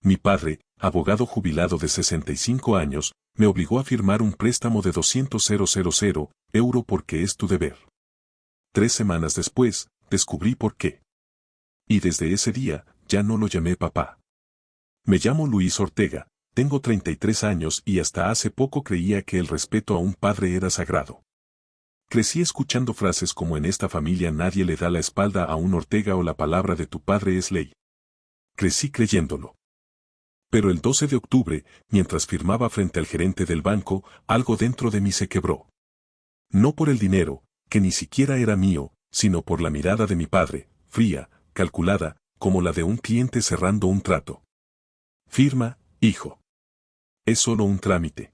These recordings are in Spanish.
Mi padre, abogado jubilado de 65 años, me obligó a firmar un préstamo de 200.000 € porque es tu deber. 3 semanas después, descubrí por qué. Y desde ese día, ya no lo llamé papá. Me llamo Luis Ortega, tengo 33 años y hasta hace poco creía que el respeto a un padre era sagrado. Crecí escuchando frases como en esta familia nadie le da la espalda a un Ortega o la palabra de tu padre es ley. Crecí creyéndolo. Pero el 12 de octubre, mientras firmaba frente al gerente del banco, algo dentro de mí se quebró. No por el dinero, que ni siquiera era mío, sino por la mirada de mi padre, fría, calculada, como la de un cliente cerrando un trato. Firma, hijo. Es solo un trámite.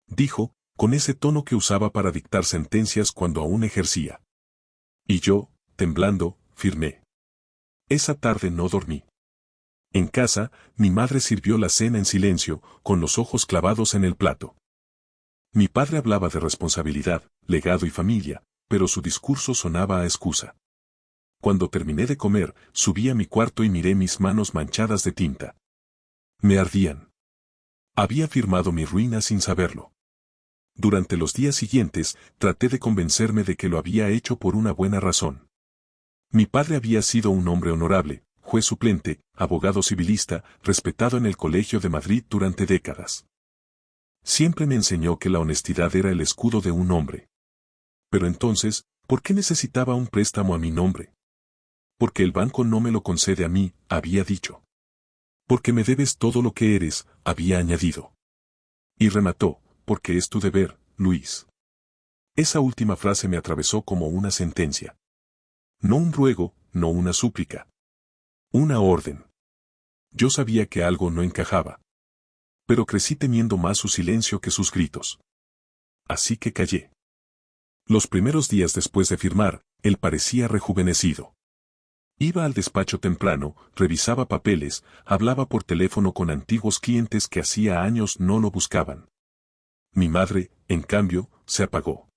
Dijo, con ese tono que usaba para dictar sentencias cuando aún ejercía. Y yo, temblando, firmé. Esa tarde no dormí. En casa, mi madre sirvió la cena en silencio, con los ojos clavados en el plato. Mi padre hablaba de responsabilidad, legado y familia, pero su discurso sonaba a excusa. Cuando terminé de comer, subí a mi cuarto y miré mis manos manchadas de tinta. Me ardían. Había firmado mi ruina sin saberlo. Durante los días siguientes, traté de convencerme de que lo había hecho por una buena razón. Mi padre había sido un hombre honorable, juez suplente, abogado civilista, respetado en el Colegio de Madrid durante décadas. Siempre me enseñó que la honestidad era el escudo de un hombre. Pero entonces, ¿por qué necesitaba un préstamo a mi nombre? Porque el banco no me lo concede a mí, había dicho. Porque me debes todo lo que eres, había añadido. Y remató, porque es tu deber, Luis. Esa última frase me atravesó como una sentencia. No un ruego, no una súplica. Una orden. Yo sabía que algo no encajaba. Pero crecí temiendo más su silencio que sus gritos. Así que callé. Los primeros días después de firmar, él parecía rejuvenecido. Iba al despacho temprano, revisaba papeles, hablaba por teléfono con antiguos clientes que hacía años no lo buscaban. Mi madre, en cambio, se apagó.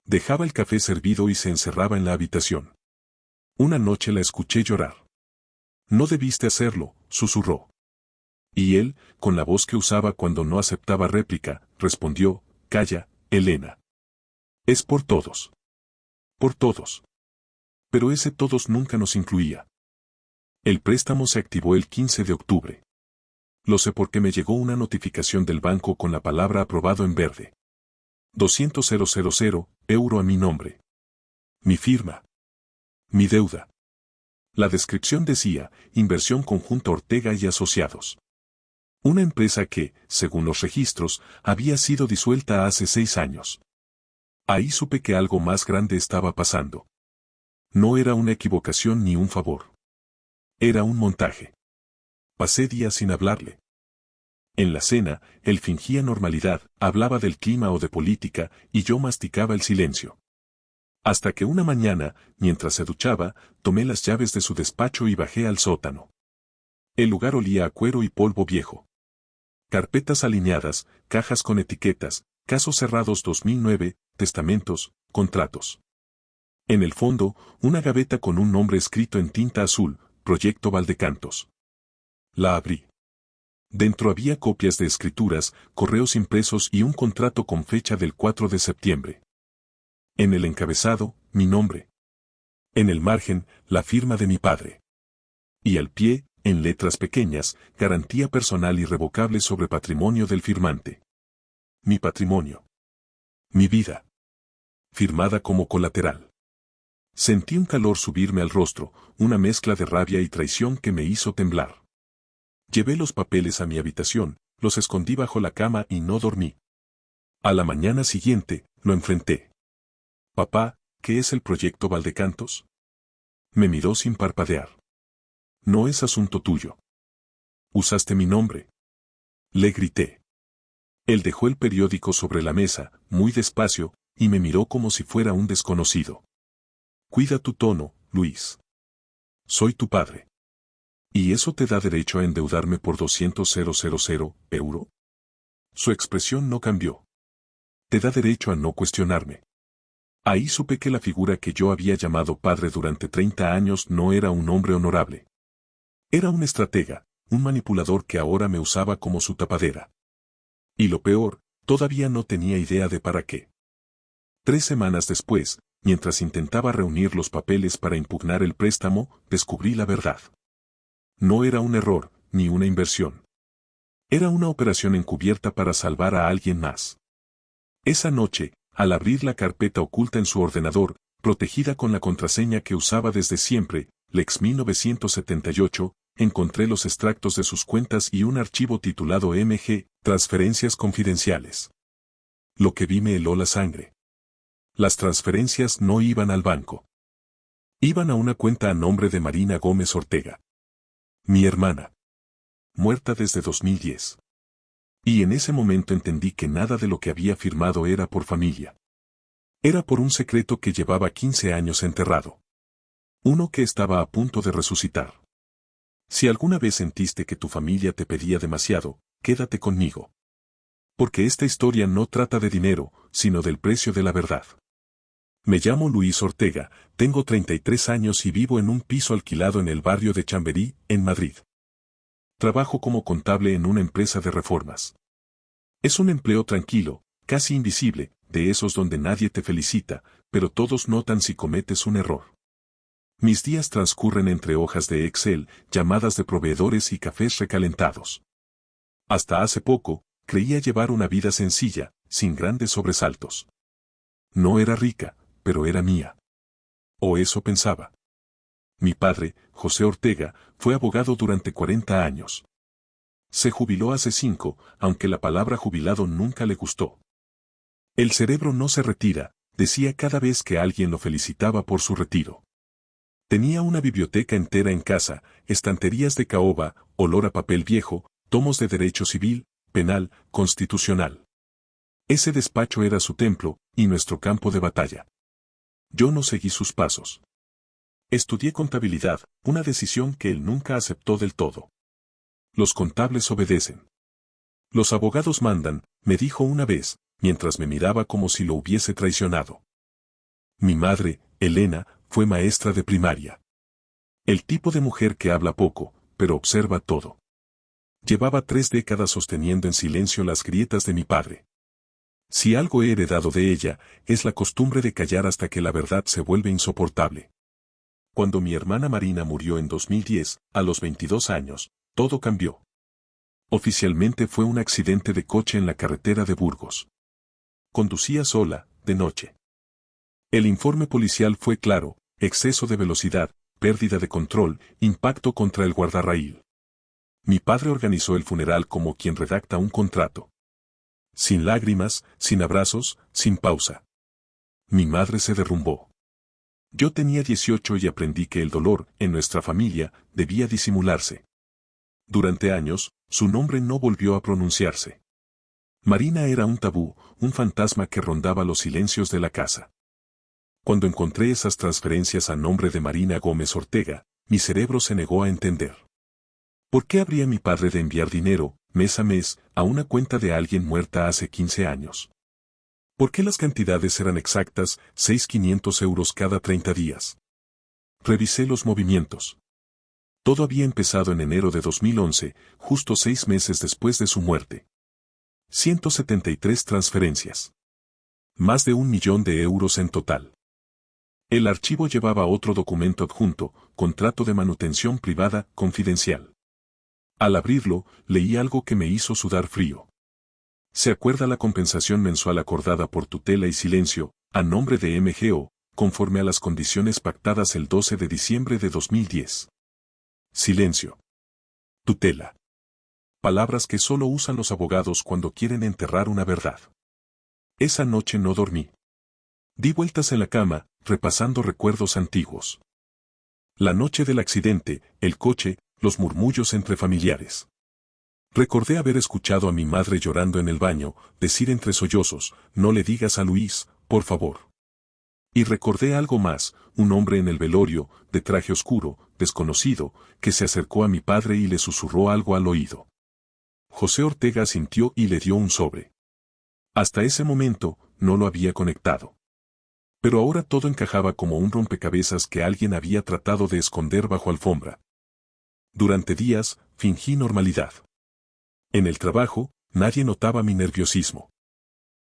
Dejaba el café servido y se encerraba en la habitación. Una noche la escuché llorar. No debiste hacerlo, susurró. Y él, con la voz que usaba cuando no aceptaba réplica, respondió, calla, Elena. Es por todos. Por todos. Pero ese todos nunca nos incluía. El préstamo se activó el 15 de octubre. Lo sé porque me llegó una notificación del banco con la palabra aprobado en verde. 200.000 € a mi nombre. Mi firma. Mi deuda. La descripción decía, Inversión Conjunta Ortega y Asociados. Una empresa que, según los registros, había sido disuelta hace 6 años. Ahí supe que algo más grande estaba pasando. No era una equivocación ni un favor. Era un montaje. Pasé días sin hablarle. En la cena, él fingía normalidad, hablaba del clima o de política, y yo masticaba el silencio. Hasta que una mañana, mientras se duchaba, tomé las llaves de su despacho y bajé al sótano. El lugar olía a cuero y polvo viejo. Carpetas alineadas, cajas con etiquetas, casos cerrados 2009, testamentos, contratos. En el fondo, una gaveta con un nombre escrito en tinta azul, Proyecto Valdecantos. La abrí. Dentro había copias de escrituras, correos impresos y un contrato con fecha del 4 de septiembre. En el encabezado, mi nombre. En el margen, la firma de mi padre. Y al pie, en letras pequeñas, garantía personal irrevocable sobre patrimonio del firmante. Mi patrimonio. Mi vida. Firmada como colateral. Sentí un calor subirme al rostro, una mezcla de rabia y traición que me hizo temblar. Llevé los papeles a mi habitación, los escondí bajo la cama y no dormí. A la mañana siguiente, lo enfrenté. Papá, ¿qué es el Proyecto Valdecantos? Me miró sin parpadear. No es asunto tuyo. Usaste mi nombre. Le grité. Él dejó el periódico sobre la mesa, muy despacio, y me miró como si fuera un desconocido. Cuida tu tono, Luis. Soy tu padre. ¿Y eso te da derecho a endeudarme por 200.000 €? Su expresión no cambió. Te da derecho a no cuestionarme. Ahí supe que la figura que yo había llamado padre durante 30 años no era un hombre honorable. Era un estratega, un manipulador que ahora me usaba como su tapadera. Y lo peor, todavía no tenía idea de para qué. 3 semanas después, mientras intentaba reunir los papeles para impugnar el préstamo, descubrí la verdad. No era un error, ni una inversión. Era una operación encubierta para salvar a alguien más. Esa noche, al abrir la carpeta oculta en su ordenador, protegida con la contraseña que usaba desde siempre, Lex 1978, encontré los extractos de sus cuentas y un archivo titulado MG, Transferencias Confidenciales. Lo que vi me heló la sangre. Las transferencias no iban al banco. Iban a una cuenta a nombre de Marina Gómez Ortega. Mi hermana. Muerta desde 2010. Y en ese momento entendí que nada de lo que había firmado era por familia. Era por un secreto que llevaba 15 años enterrado. Uno que estaba a punto de resucitar. Si alguna vez sentiste que tu familia te pedía demasiado, quédate conmigo. Porque esta historia no trata de dinero, sino del precio de la verdad. Me llamo Luis Ortega, tengo 33 años y vivo en un piso alquilado en el barrio de Chamberí, en Madrid. Trabajo como contable en una empresa de reformas. Es un empleo tranquilo, casi invisible, de esos donde nadie te felicita, pero todos notan si cometes un error. Mis días transcurren entre hojas de Excel, llamadas de proveedores y cafés recalentados. Hasta hace poco, creía llevar una vida sencilla, sin grandes sobresaltos. No era rica, pero era mía. O eso pensaba. Mi padre, José Ortega, fue abogado durante 40 años. Se jubiló hace 5, aunque la palabra jubilado nunca le gustó. El cerebro no se retira, decía cada vez que alguien lo felicitaba por su retiro. Tenía una biblioteca entera en casa, estanterías de caoba, olor a papel viejo, tomos de derecho civil, penal, constitucional. Ese despacho era su templo, y nuestro campo de batalla. Yo no seguí sus pasos. Estudié contabilidad, una decisión que él nunca aceptó del todo. Los contables obedecen. Los abogados mandan, me dijo una vez, mientras me miraba como si lo hubiese traicionado. Mi madre, Elena, fue maestra de primaria. El tipo de mujer que habla poco, pero observa todo. Llevaba 3 décadas sosteniendo en silencio las grietas de mi padre. Si algo he heredado de ella, es la costumbre de callar hasta que la verdad se vuelve insoportable. Cuando mi hermana Marina murió en 2010, a los 22 años, todo cambió. Oficialmente fue un accidente de coche en la carretera de Burgos. Conducía sola, de noche. El informe policial fue claro: exceso de velocidad, pérdida de control, impacto contra el guardarraíl. Mi padre organizó el funeral como quien redacta un contrato. Sin lágrimas, sin abrazos, sin pausa. Mi madre se derrumbó. Yo tenía 18 y aprendí que el dolor, en nuestra familia, debía disimularse. Durante años, su nombre no volvió a pronunciarse. Marina era un tabú, un fantasma que rondaba los silencios de la casa. Cuando encontré esas transferencias a nombre de Marina Gómez Ortega, mi cerebro se negó a entender. ¿Por qué habría mi padre de enviar dinero, mes a mes, a una cuenta de alguien muerta hace 15 años? ¿Por qué las cantidades eran exactas, 6.500 euros cada 30 días? Revisé los movimientos. Todo había empezado en enero de 2011, justo 6 meses después de su muerte. 173 transferencias. Más de 1 millón de euros en total. El archivo llevaba otro documento adjunto, contrato de manutención privada, confidencial. Al abrirlo, leí algo que me hizo sudar frío. Se acuerda la compensación mensual acordada por tutela y silencio, a nombre de MGO, conforme a las condiciones pactadas el 12 de diciembre de 2010. Silencio. Tutela. Palabras que solo usan los abogados cuando quieren enterrar una verdad. Esa noche no dormí. Di vueltas en la cama, repasando recuerdos antiguos. La noche del accidente, el coche, los murmullos entre familiares. Recordé haber escuchado a mi madre llorando en el baño, decir entre sollozos: no le digas a Luis, por favor. Y recordé algo más: un hombre en el velorio, de traje oscuro, desconocido, que se acercó a mi padre y le susurró algo al oído. José Ortega asintió y le dio un sobre. Hasta ese momento, no lo había conectado. Pero ahora todo encajaba como un rompecabezas que alguien había tratado de esconder bajo alfombra. Durante días, fingí normalidad. En el trabajo, nadie notaba mi nerviosismo.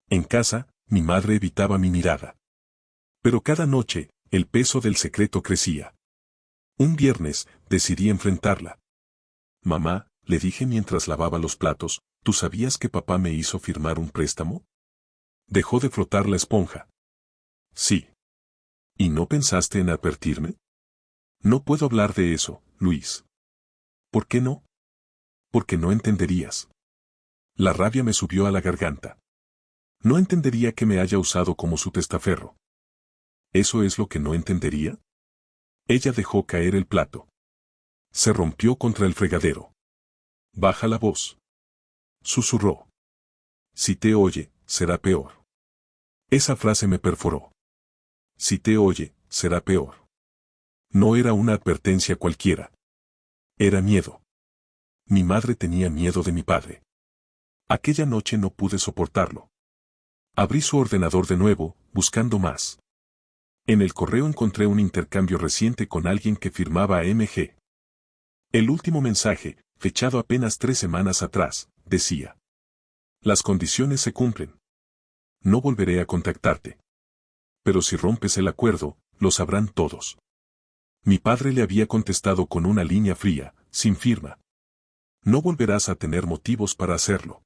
En casa, mi madre evitaba mi mirada. Pero cada noche, el peso del secreto crecía. Un viernes, decidí enfrentarla. Mamá, le dije mientras lavaba los platos, ¿tú sabías que papá me hizo firmar un préstamo? Dejó de frotar la esponja. Sí. ¿Y no pensaste en advertirme? No puedo hablar de eso, Luis. ¿Por qué no? Porque no entenderías. La rabia me subió a la garganta. No entendería que me haya usado como su testaferro. ¿Eso es lo que no entendería? Ella dejó caer el plato. Se rompió contra el fregadero. Baja la voz. Susurró. Si te oye, será peor. Esa frase me perforó. Si te oye, será peor. No era una advertencia cualquiera. Era miedo. Mi madre tenía miedo de mi padre. Aquella noche no pude soportarlo. Abrí su ordenador de nuevo, buscando más. En el correo encontré un intercambio reciente con alguien que firmaba MG. El último mensaje, fechado apenas 3 semanas atrás, decía: las condiciones se cumplen. No volveré a contactarte. Pero si rompes el acuerdo, lo sabrán todos. Mi padre le había contestado con una línea fría, sin firma. No volverás a tener motivos para hacerlo.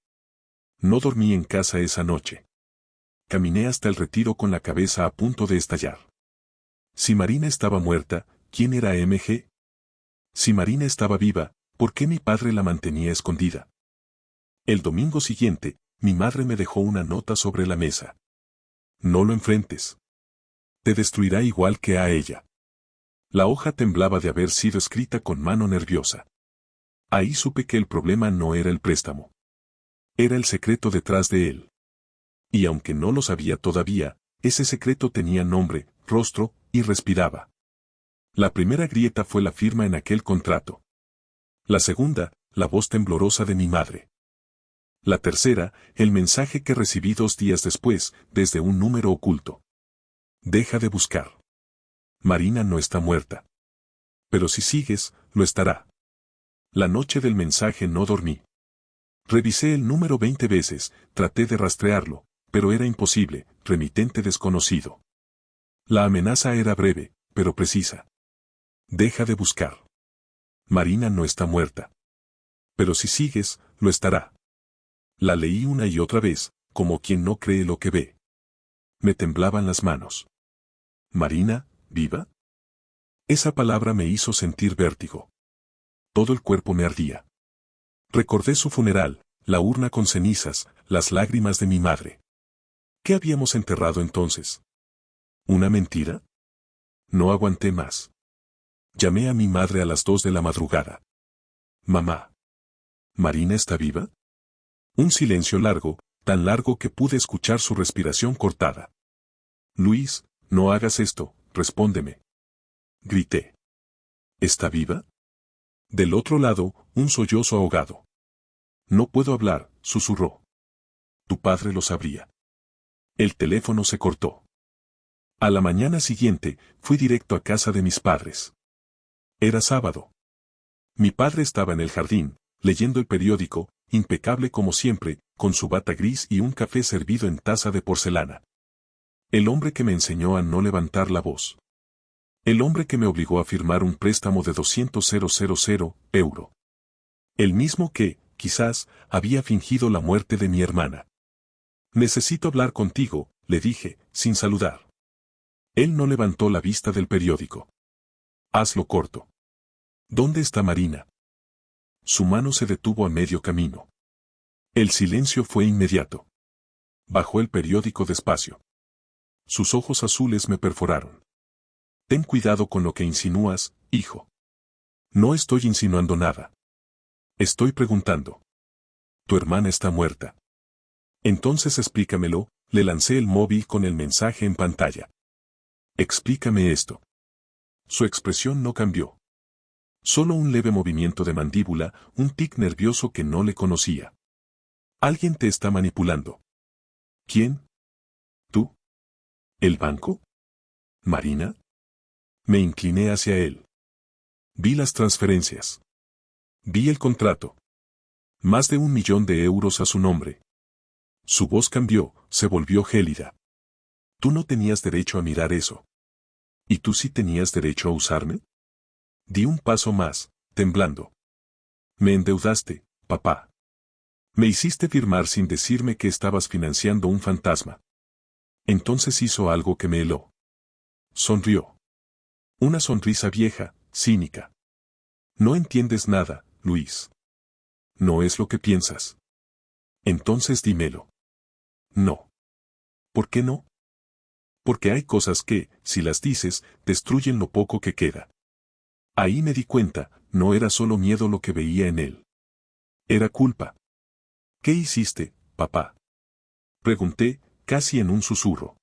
No dormí en casa esa noche. Caminé hasta el retiro con la cabeza a punto de estallar. Si Marina estaba muerta, ¿quién era MG? Si Marina estaba viva, ¿por qué mi padre la mantenía escondida? El domingo siguiente, mi madre me dejó una nota sobre la mesa. No lo enfrentes. Te destruirá igual que a ella. La hoja temblaba de haber sido escrita con mano nerviosa. Ahí supe que el problema no era el préstamo. Era el secreto detrás de él. Y aunque no lo sabía todavía, ese secreto tenía nombre, rostro, y respiraba. La primera grieta fue la firma en aquel contrato. La segunda, la voz temblorosa de mi madre. La tercera, el mensaje que recibí 2 días después, desde un número oculto. Deja de buscar. Marina no está muerta. Pero si sigues, lo estará. La noche del mensaje no dormí. Revisé el número 20 veces, traté de rastrearlo, pero era imposible, remitente desconocido. La amenaza era breve, pero precisa. Deja de buscar. Marina no está muerta. Pero si sigues, lo estará. La leí una y otra vez, como quien no cree lo que ve. Me temblaban las manos. ¿Marina, viva? Esa palabra me hizo sentir vértigo. Todo el cuerpo me ardía. Recordé su funeral, la urna con cenizas, las lágrimas de mi madre. ¿Qué habíamos enterrado entonces? ¿Una mentira? No aguanté más. Llamé a mi madre a las 2 de la madrugada. Mamá. ¿Marina está viva? Un silencio largo, tan largo que pude escuchar su respiración cortada. Luis, no hagas esto, respóndeme. Grité. ¿Está viva? Del otro lado, un sollozo ahogado. No puedo hablar, susurró. Tu padre lo sabría. El teléfono se cortó. A la mañana siguiente, fui directo a casa de mis padres. Era sábado. Mi padre estaba en el jardín, leyendo el periódico, impecable como siempre, con su bata gris y un café servido en taza de porcelana. El hombre que me enseñó a no levantar la voz. El hombre que me obligó a firmar un préstamo de 200.000 euros. El mismo que, quizás, había fingido la muerte de mi hermana. Necesito hablar contigo, le dije, sin saludar. Él no levantó la vista del periódico. Hazlo corto. ¿Dónde está Marina? Su mano se detuvo a medio camino. El silencio fue inmediato. Bajó el periódico despacio. Sus ojos azules me perforaron. Ten cuidado con lo que insinúas, hijo. No estoy insinuando nada. Estoy preguntando. Tu hermana está muerta. Entonces explícamelo, le lancé el móvil con el mensaje en pantalla. Explícame esto. Su expresión no cambió. Solo un leve movimiento de mandíbula, un tic nervioso que no le conocía. Alguien te está manipulando. ¿Quién? ¿Tú? ¿El banco? ¿Marina? Me incliné hacia él. Vi las transferencias. Vi el contrato. Más de 1 millón de euros a su nombre. Su voz cambió, se volvió gélida. Tú no tenías derecho a mirar eso. ¿Y tú sí tenías derecho a usarme? Di un paso más, temblando. Me endeudaste, papá. Me hiciste firmar sin decirme que estabas financiando un fantasma. Entonces hizo algo que me heló. Sonrió. Una sonrisa vieja, cínica. No entiendes nada, Luis. No es lo que piensas. Entonces dímelo. No. ¿Por qué no? Porque hay cosas que, si las dices, destruyen lo poco que queda. Ahí me di cuenta, no era solo miedo lo que veía en él. Era culpa. ¿Qué hiciste, papá? Pregunté, casi en un susurro.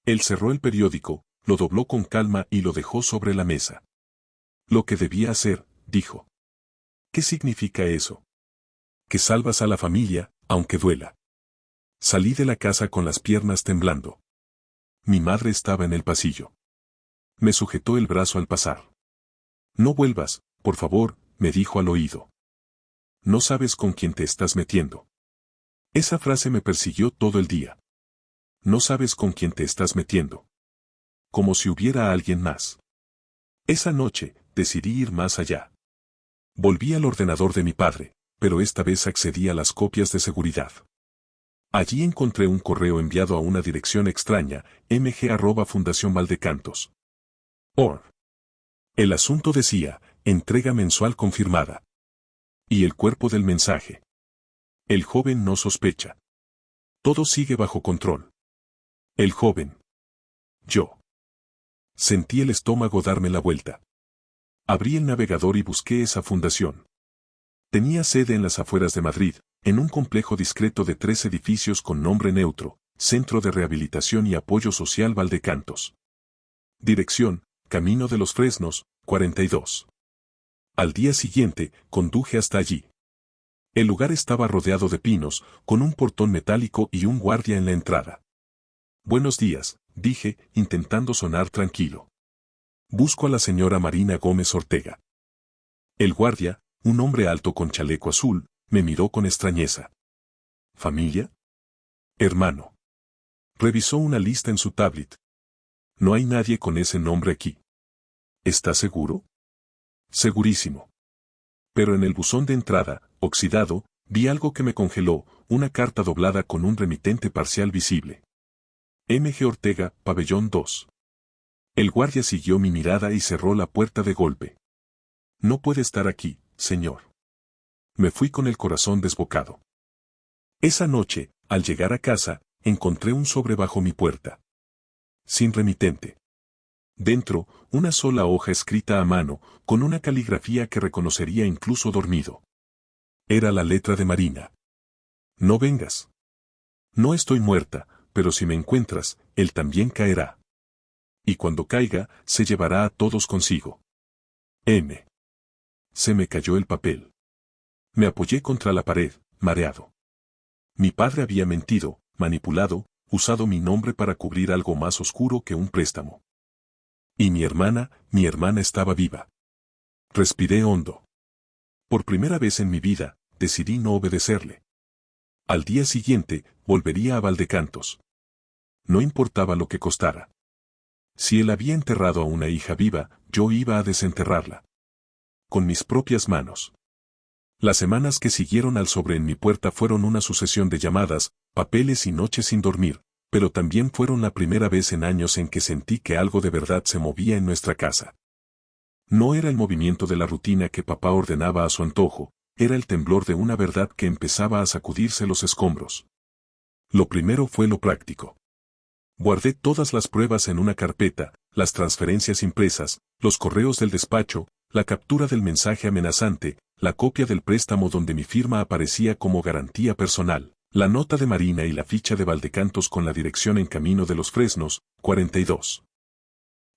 Él cerró el periódico, lo dobló con calma y lo dejó sobre la mesa. Lo que debía hacer, dijo. ¿Qué significa eso? Que salvas a la familia, aunque duela. Salí de la casa con las piernas temblando. Mi madre estaba en el pasillo. Me sujetó el brazo al pasar. No vuelvas, por favor, me dijo al oído. No sabes con quién te estás metiendo. Esa frase me persiguió todo el día. No sabes con quién te estás metiendo. Como si hubiera alguien más. Esa noche, decidí ir más allá. Volví al ordenador de mi padre, pero esta vez accedí a las copias de seguridad. Allí encontré un correo enviado a una dirección extraña, mg@fundacionvaldecantos.org. El asunto decía, entrega mensual confirmada. Y el cuerpo del mensaje. El joven no sospecha. Todo sigue bajo control. El joven. Yo. Sentí el estómago darme la vuelta. Abrí el navegador y busqué esa fundación. Tenía sede en las afueras de Madrid, en un complejo discreto de 3 edificios con nombre neutro, Centro de Rehabilitación y Apoyo Social Valdecantos. Dirección, Camino de los Fresnos, 42. Al día siguiente, conduje hasta allí. El lugar estaba rodeado de pinos, con un portón metálico y un guardia en la entrada. Buenos días, dije, intentando sonar tranquilo. Busco a la señora Marina Gómez Ortega. El guardia, un hombre alto con chaleco azul, me miró con extrañeza. ¿Familia? Hermano. Revisó una lista en su tablet. No hay nadie con ese nombre aquí. ¿Está seguro? Segurísimo. Pero en el buzón de entrada, oxidado, vi algo que me congeló, una carta doblada con un remitente parcial visible. M.G. Ortega, Pabellón 2. El guardia siguió mi mirada y cerró la puerta de golpe. No puede estar aquí, señor. Me fui con el corazón desbocado. Esa noche, al llegar a casa, encontré un sobre bajo mi puerta. Sin remitente. Dentro, una sola hoja escrita a mano, con una caligrafía que reconocería incluso dormido. Era la letra de Marina. No vengas. No estoy muerta, pero si me encuentras, él también caerá. Y cuando caiga, se llevará a todos consigo. M. Se me cayó el papel. Me apoyé contra la pared, mareado. Mi padre había mentido, manipulado, usado mi nombre para cubrir algo más oscuro que un préstamo. Y mi hermana estaba viva. Respiré hondo. Por primera vez en mi vida, decidí no obedecerle. Al día siguiente, volvería a Valdecantos. No importaba lo que costara. Si él había enterrado a una hija viva, yo iba a desenterrarla. Con mis propias manos. Las semanas que siguieron al sobre en mi puerta fueron una sucesión de llamadas, papeles y noches sin dormir, pero también fueron la primera vez en años en que sentí que algo de verdad se movía en nuestra casa. No era el movimiento de la rutina que papá ordenaba a su antojo, era el temblor de una verdad que empezaba a sacudirse los escombros. Lo primero fue lo práctico. Guardé todas las pruebas en una carpeta, las transferencias impresas, los correos del despacho, la captura del mensaje amenazante, la copia del préstamo donde mi firma aparecía como garantía personal, la nota de Marina y la ficha de Valdecantos con la dirección en Camino de los Fresnos, 42.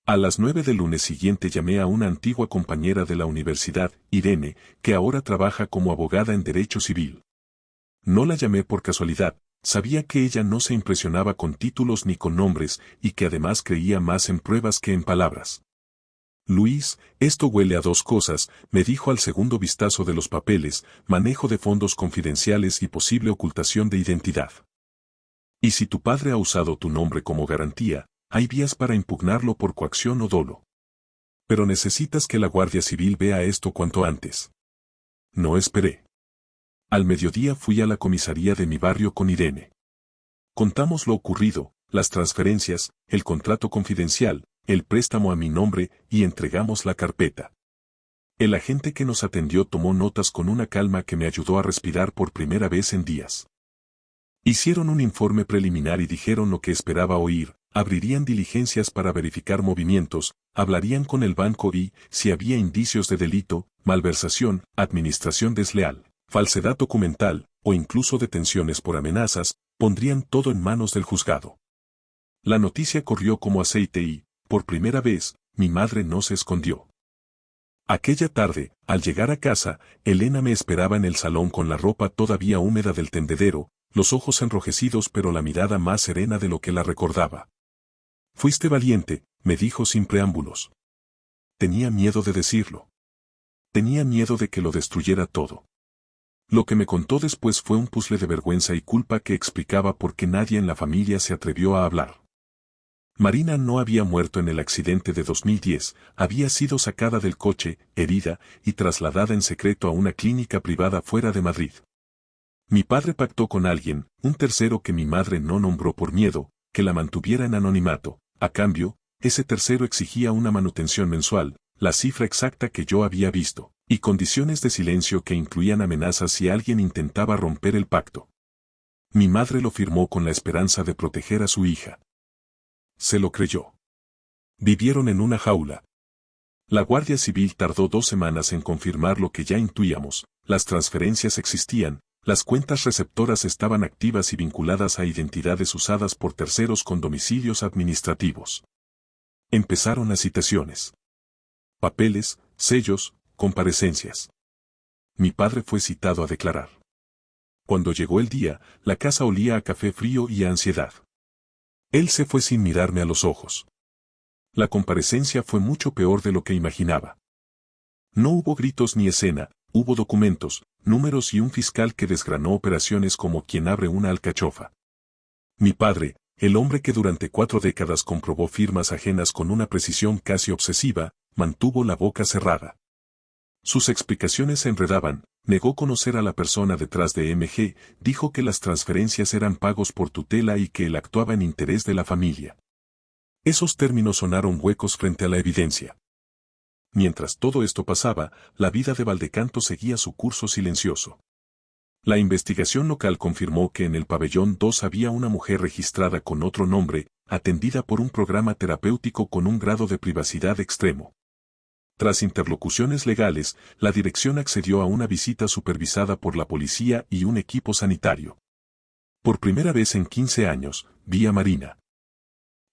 A las 9 del lunes siguiente llamé a una antigua compañera de la universidad, Irene, que ahora trabaja como abogada en Derecho Civil. No la llamé por casualidad, sabía que ella no se impresionaba con títulos ni con nombres y que además creía más en pruebas que en palabras. Luis, esto huele a dos cosas, me dijo al segundo vistazo de los papeles, manejo de fondos confidenciales y posible ocultación de identidad. Y si tu padre ha usado tu nombre como garantía, hay vías para impugnarlo por coacción o dolo. Pero necesitas que la Guardia Civil vea esto cuanto antes. No esperé. Al mediodía fui a la comisaría de mi barrio con Irene. Contamos lo ocurrido, las transferencias, el contrato confidencial, el préstamo a mi nombre y entregamos la carpeta. El agente que nos atendió tomó notas con una calma que me ayudó a respirar por primera vez en días. Hicieron un informe preliminar y dijeron lo que esperaba oír, abrirían diligencias para verificar movimientos, hablarían con el banco y, si había indicios de delito, malversación, administración desleal, falsedad documental, o incluso detenciones por amenazas, pondrían todo en manos del juzgado. La noticia corrió como aceite y, por primera vez, mi madre no se escondió. Aquella tarde, al llegar a casa, Elena me esperaba en el salón con la ropa todavía húmeda del tendedero, los ojos enrojecidos pero la mirada más serena de lo que la recordaba. Fuiste valiente, me dijo sin preámbulos. Tenía miedo de decirlo. Tenía miedo de que lo destruyera todo. Lo que me contó después fue un puzzle de vergüenza y culpa que explicaba por qué nadie en la familia se atrevió a hablar. Marina no había muerto en el accidente de 2010, había sido sacada del coche, herida, y trasladada en secreto a una clínica privada fuera de Madrid. Mi padre pactó con alguien, un tercero que mi madre no nombró por miedo, que la mantuviera en anonimato. A cambio, ese tercero exigía una manutención mensual, la cifra exacta que yo había visto, y condiciones de silencio que incluían amenazas si alguien intentaba romper el pacto. Mi madre lo firmó con la esperanza de proteger a su hija. Se lo creyó. Vivieron en una jaula. La Guardia Civil tardó 2 semanas en confirmar lo que ya intuíamos, las transferencias existían, las cuentas receptoras estaban activas y vinculadas a identidades usadas por terceros con domicilios administrativos. Empezaron las citaciones. Papeles, sellos, comparecencias. Mi padre fue citado a declarar. Cuando llegó el día, la casa olía a café frío y a ansiedad. Él se fue sin mirarme a los ojos. La comparecencia fue mucho peor de lo que imaginaba. No hubo gritos ni escena, hubo documentos, números y un fiscal que desgranó operaciones como quien abre una alcachofa. Mi padre, el hombre que durante 4 décadas comprobó firmas ajenas con una precisión casi obsesiva, mantuvo la boca cerrada. Sus explicaciones se enredaban, negó conocer a la persona detrás de MG, dijo que las transferencias eran pagos por tutela y que él actuaba en interés de la familia. Esos términos sonaron huecos frente a la evidencia. Mientras todo esto pasaba, la vida de Valdecanto seguía su curso silencioso. La investigación local confirmó que en el pabellón 2 había una mujer registrada con otro nombre, atendida por un programa terapéutico con un grado de privacidad extremo. Tras interlocuciones legales, la dirección accedió a una visita supervisada por la policía y un equipo sanitario. Por primera vez en 15 años, vi a Marina.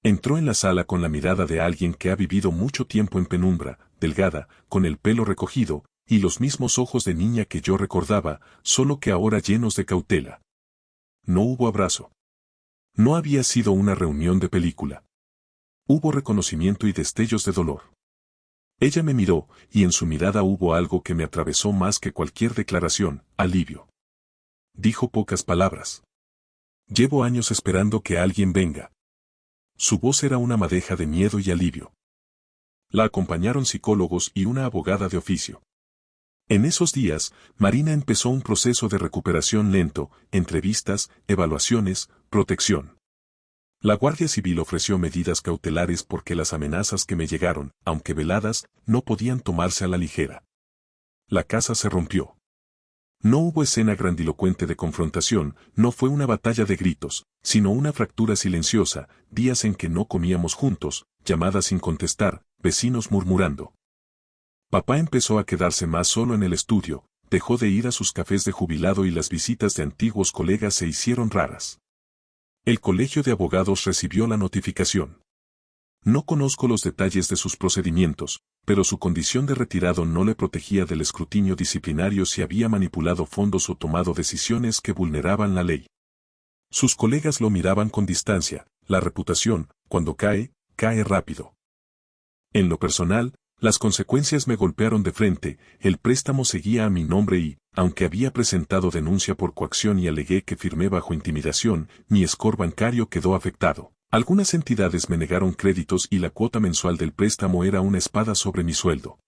Entró en la sala con la mirada de alguien que ha vivido mucho tiempo en penumbra, delgada, con el pelo recogido, y los mismos ojos de niña que yo recordaba, solo que ahora llenos de cautela. No hubo abrazo. No había sido una reunión de película. Hubo reconocimiento y destellos de dolor. Ella me miró, y en su mirada hubo algo que me atravesó más que cualquier declaración, alivio. Dijo pocas palabras. Llevo años esperando que alguien venga. Su voz era una madeja de miedo y alivio. La acompañaron psicólogos y una abogada de oficio. En esos días, Marina empezó un proceso de recuperación lento, entrevistas, evaluaciones, protección. La Guardia Civil ofreció medidas cautelares porque las amenazas que me llegaron, aunque veladas, no podían tomarse a la ligera. La casa se rompió. No hubo escena grandilocuente de confrontación, no fue una batalla de gritos, sino una fractura silenciosa, días en que no comíamos juntos, llamadas sin contestar, vecinos murmurando. Papá empezó a quedarse más solo en el estudio, dejó de ir a sus cafés de jubilado y las visitas de antiguos colegas se hicieron raras. El colegio de abogados recibió la notificación. No conozco los detalles de sus procedimientos, pero su condición de retirado no le protegía del escrutinio disciplinario si había manipulado fondos o tomado decisiones que vulneraban la ley. Sus colegas lo miraban con distancia, la reputación, cuando cae, cae rápido. En lo personal, Las consecuencias me golpearon de frente, el préstamo seguía a mi nombre y, aunque había presentado denuncia por coacción y alegué que firmé bajo intimidación, mi score bancario quedó afectado. Algunas entidades me negaron créditos y la cuota mensual del préstamo era una espada sobre mi sueldo.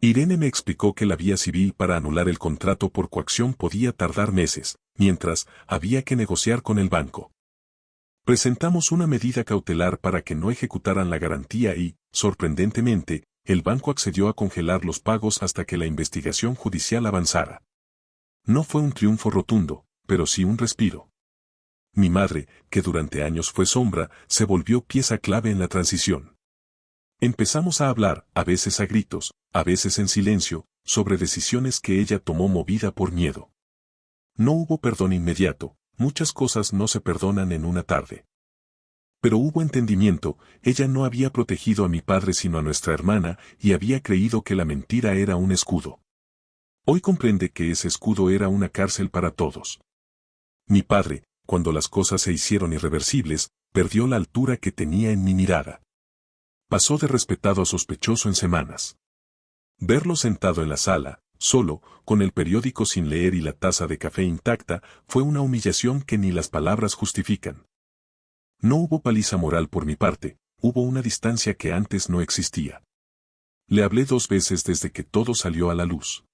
Irene me explicó que la vía civil para anular el contrato por coacción podía tardar meses, mientras había que negociar con el banco. Presentamos una medida cautelar para que no ejecutaran la garantía y, sorprendentemente, el banco accedió a congelar los pagos hasta que la investigación judicial avanzara. No fue un triunfo rotundo, pero sí un respiro. Mi madre, que durante años fue sombra, se volvió pieza clave en la transición. Empezamos a hablar, a veces a gritos, a veces en silencio, sobre decisiones que ella tomó movida por miedo. No hubo perdón inmediato, muchas cosas no se perdonan en una tarde. Pero hubo entendimiento, ella no había protegido a mi padre sino a nuestra hermana y había creído que la mentira era un escudo. Hoy comprende que ese escudo era una cárcel para todos. Mi padre, cuando las cosas se hicieron irreversibles, perdió la altura que tenía en mi mirada. Pasó de respetado a sospechoso en semanas. Verlo sentado en la sala, solo, con el periódico sin leer y la taza de café intacta, fue una humillación que ni las palabras justifican. No hubo paliza moral por mi parte, hubo una distancia que antes no existía. Le hablé 2 veces desde que todo salió a la luz.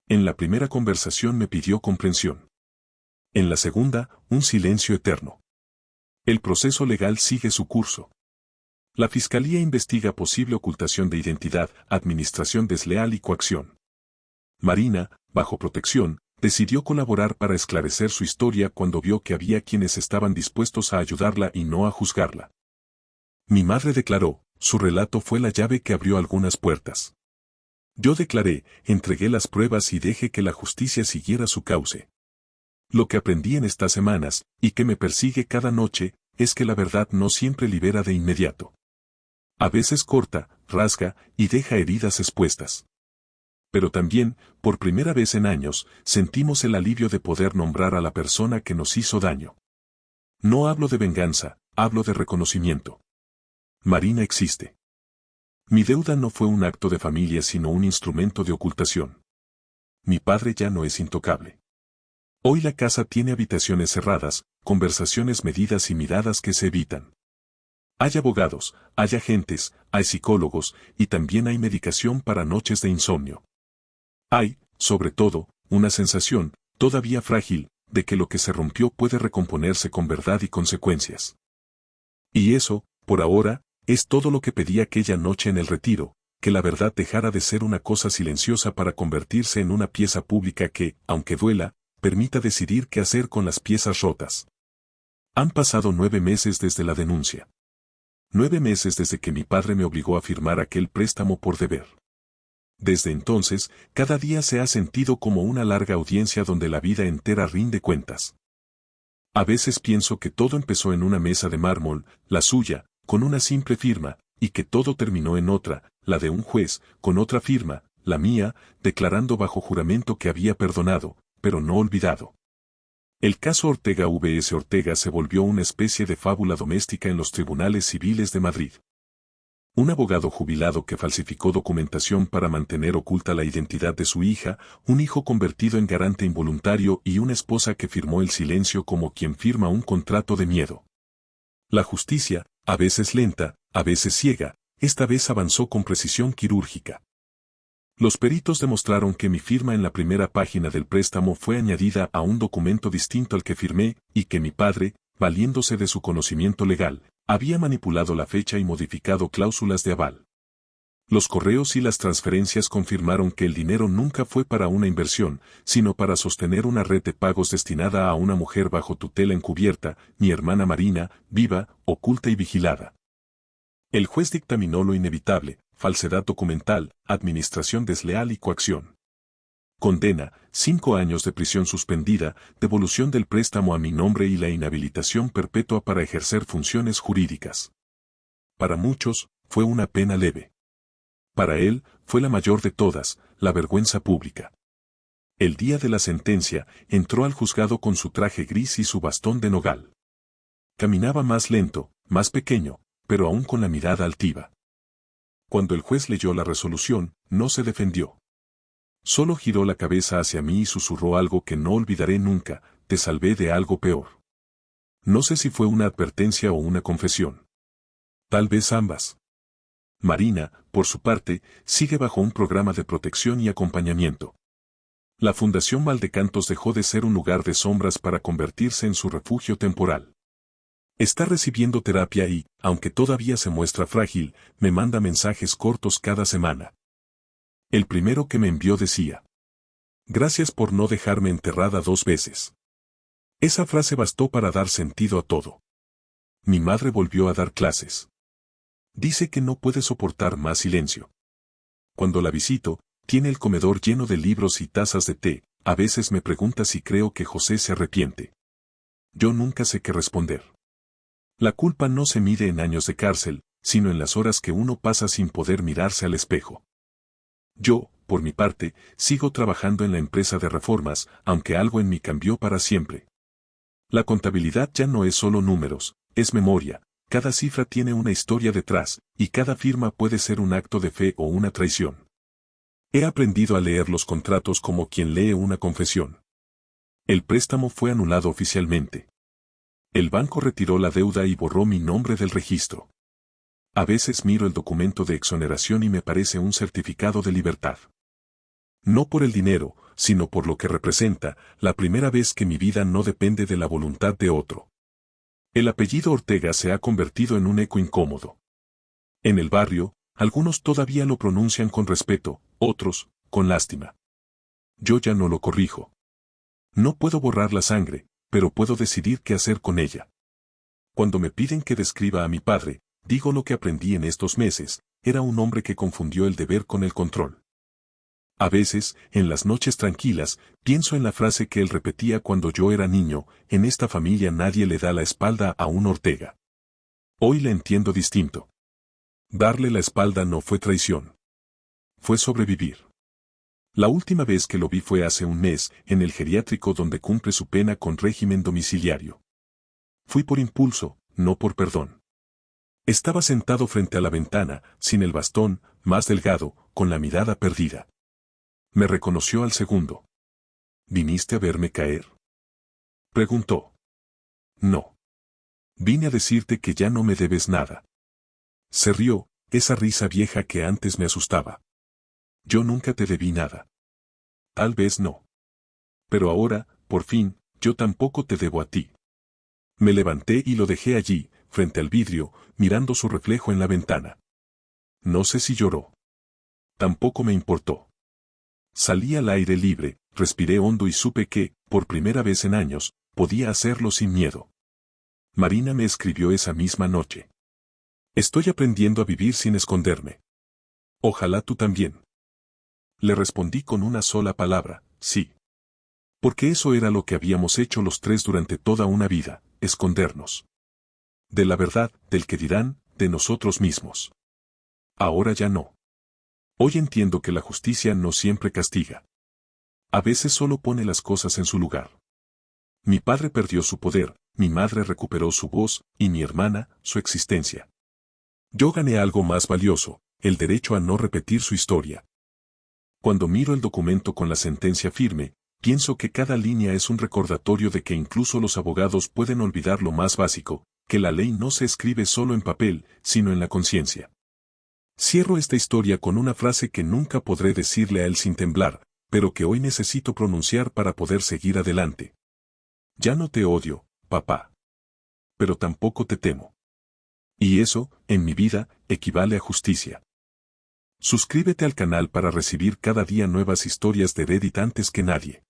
En la primera conversación me pidió comprensión. En la segunda, un silencio eterno. El proceso legal sigue su curso. La Fiscalía investiga posible ocultación de identidad, administración desleal y coacción. Marina, bajo protección, decidió colaborar para esclarecer su historia cuando vio que había quienes estaban dispuestos a ayudarla y no a juzgarla. Mi madre declaró, su relato fue la llave que abrió algunas puertas. Yo declaré, entregué las pruebas y dejé que la justicia siguiera su cauce. Lo que aprendí en estas semanas, y que me persigue cada noche, es que la verdad no siempre libera de inmediato. A veces corta, rasga y deja heridas expuestas. Pero también, por primera vez en años, sentimos el alivio de poder nombrar a la persona que nos hizo daño. No hablo de venganza, hablo de reconocimiento. Marina existe. Mi deuda no fue un acto de familia sino un instrumento de ocultación. Mi padre ya no es intocable. Hoy la casa tiene habitaciones cerradas, conversaciones medidas y miradas que se evitan. Hay abogados, hay agentes, hay psicólogos, y también hay medicación para noches de insomnio. Hay, sobre todo, una sensación, todavía frágil, de que lo que se rompió puede recomponerse con verdad y consecuencias. Y eso, por ahora, es todo lo que pedí aquella noche en el retiro, que la verdad dejara de ser una cosa silenciosa para convertirse en una pieza pública que, aunque duela, permita decidir qué hacer con las piezas rotas. Han pasado 9 meses desde la denuncia. 9 meses desde que mi padre me obligó a firmar aquel préstamo por deber. Desde entonces, cada día se ha sentido como una larga audiencia donde la vida entera rinde cuentas. A veces pienso que todo empezó en una mesa de mármol, la suya, con una simple firma, y que todo terminó en otra, la de un juez, con otra firma, la mía, declarando bajo juramento que había perdonado, pero no olvidado. El caso Ortega vs Ortega se volvió una especie de fábula doméstica en los tribunales civiles de Madrid. Un abogado jubilado que falsificó documentación para mantener oculta la identidad de su hija, un hijo convertido en garante involuntario y una esposa que firmó el silencio como quien firma un contrato de miedo. La justicia, a veces lenta, a veces ciega, esta vez avanzó con precisión quirúrgica. Los peritos demostraron que mi firma en la primera página del préstamo fue añadida a un documento distinto al que firmé, y que mi padre, valiéndose de su conocimiento legal, había manipulado la fecha y modificado cláusulas de aval. Los correos y las transferencias confirmaron que el dinero nunca fue para una inversión, sino para sostener una red de pagos destinada a una mujer bajo tutela encubierta, mi hermana Marina, viva, oculta y vigilada. El juez dictaminó lo inevitable: falsedad documental, administración desleal y coacción. Condena: 5 años de prisión suspendida, devolución del préstamo a mi nombre y la inhabilitación perpetua para ejercer funciones jurídicas. Para muchos, fue una pena leve. Para él, fue la mayor de todas, la vergüenza pública. El día de la sentencia, entró al juzgado con su traje gris y su bastón de nogal. Caminaba más lento, más pequeño, pero aún con la mirada altiva. Cuando el juez leyó la resolución, no se defendió. Solo giró la cabeza hacia mí y susurró algo que no olvidaré nunca: te salvé de algo peor. No sé si fue una advertencia o una confesión. Tal vez ambas. Marina, por su parte, sigue bajo un programa de protección y acompañamiento. La Fundación Valdecantos dejó de ser un lugar de sombras para convertirse en su refugio temporal. Está recibiendo terapia y, aunque todavía se muestra frágil, me manda mensajes cortos cada semana. El primero que me envió decía: gracias por no dejarme enterrada 2 veces. Esa frase bastó para dar sentido a todo. Mi madre volvió a dar clases. Dice que no puede soportar más silencio. Cuando la visito, tiene el comedor lleno de libros y tazas de té. A veces me pregunta si creo que José se arrepiente. Yo nunca sé qué responder. La culpa no se mide en años de cárcel, sino en las horas que uno pasa sin poder mirarse al espejo. Yo, por mi parte, sigo trabajando en la empresa de reformas, aunque algo en mí cambió para siempre. La contabilidad ya no es solo números, es memoria. Cada cifra tiene una historia detrás, y cada firma puede ser un acto de fe o una traición. He aprendido a leer los contratos como quien lee una confesión. El préstamo fue anulado oficialmente. El banco retiró la deuda y borró mi nombre del registro. A veces miro el documento de exoneración y me parece un certificado de libertad. No por el dinero, sino por lo que representa: la primera vez que mi vida no depende de la voluntad de otro. El apellido Ortega se ha convertido en un eco incómodo. En el barrio, algunos todavía lo pronuncian con respeto, otros, con lástima. Yo ya no lo corrijo. No puedo borrar la sangre, pero puedo decidir qué hacer con ella. Cuando me piden que describa a mi padre, digo lo que aprendí en estos meses: era un hombre que confundió el deber con el control. A veces, en las noches tranquilas, pienso en la frase que él repetía cuando yo era niño: en esta familia nadie le da la espalda a un Ortega. Hoy la entiendo distinto. Darle la espalda no fue traición. Fue sobrevivir. La última vez que lo vi fue hace un mes, en el geriátrico donde cumple su pena con régimen domiciliario. Fui por impulso, no por perdón. Estaba sentado frente a la ventana, sin el bastón, más delgado, con la mirada perdida. Me reconoció al segundo. ¿Viniste a verme caer?, preguntó. No. Vine a decirte que ya no me debes nada. Se rió, esa risa vieja que antes me asustaba. Yo nunca te debí nada. Tal vez no. Pero ahora, por fin, yo tampoco te debo a ti. Me levanté y lo dejé allí, frente al vidrio, mirando su reflejo en la ventana. No sé si lloró. Tampoco me importó. Salí al aire libre, respiré hondo y supe que, por primera vez en años, podía hacerlo sin miedo. Marina me escribió esa misma noche: estoy aprendiendo a vivir sin esconderme. Ojalá tú también. Le respondí con una sola palabra: sí. Porque eso era lo que habíamos hecho los tres durante toda una vida: escondernos. De la verdad, del que dirán, de nosotros mismos. Ahora ya no. Hoy entiendo que la justicia no siempre castiga. A veces solo pone las cosas en su lugar. Mi padre perdió su poder, mi madre recuperó su voz, y mi hermana, su existencia. Yo gané algo más valioso: el derecho a no repetir su historia. Cuando miro el documento con la sentencia firme, pienso que cada línea es un recordatorio de que incluso los abogados pueden olvidar lo más básico: que la ley no se escribe solo en papel, sino en la conciencia. Cierro esta historia con una frase que nunca podré decirle a él sin temblar, pero que hoy necesito pronunciar para poder seguir adelante. Ya no te odio, papá. Pero tampoco te temo. Y eso, en mi vida, equivale a justicia. Suscríbete al canal para recibir cada día nuevas historias de Reddit antes que nadie.